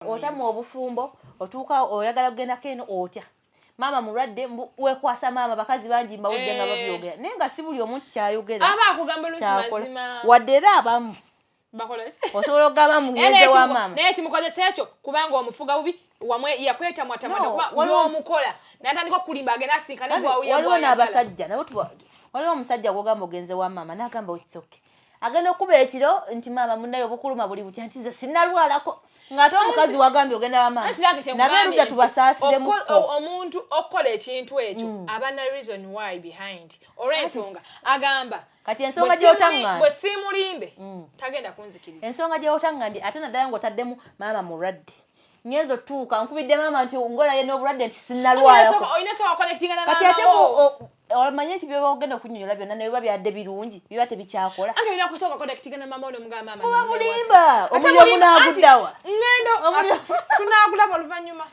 ota mu obufumbo otuuka oyagala kugenda keno otya mama mulwadde wekwasa mama bakazi bangi mbawudde nga babyogera naye nga si buli omuntu kyayogera aba akugamba lusi mazima wadde era abamu bakola osobola okugamba mugeze wa mama naye kimukozesa ekyo kubanga omufuga bubi wamwe yakweta mwatamana kuba waliwo natandika okulimba agenda asinkane gwawe waliwo n'abasajja nabo waliwo omusajja gwogamba ogenze wa mama n'agamba okitsoke agenda okuba ekiro nti mama munnayo obukuluma buli butya nti nze sinnalwalako ng'ate omukazi wagambye ogenda wa mama nabeerudda tubasaasiremu omuntu okukola ekintu ekyo aba na reason why behind olw'ensonga agamba kati ensonga gy'otangambye bwe simulimbe tagenda kunzikiriza ensonga gy'otangambye ate naddala ng'otaddemu mama mulwadde nyezo tuuka nkubidde mama nti ngola ye n'obulwadde nti sinnalwalako kati ate olamanye nti byogenda okunyonyola byonna naye biba byadde birungi biba tebikyakola anti olina kusooka connectingana mama ono mugamba mama oba bulimba omuliro munaaguddawa ngendo tunaagulaba oluvannyuma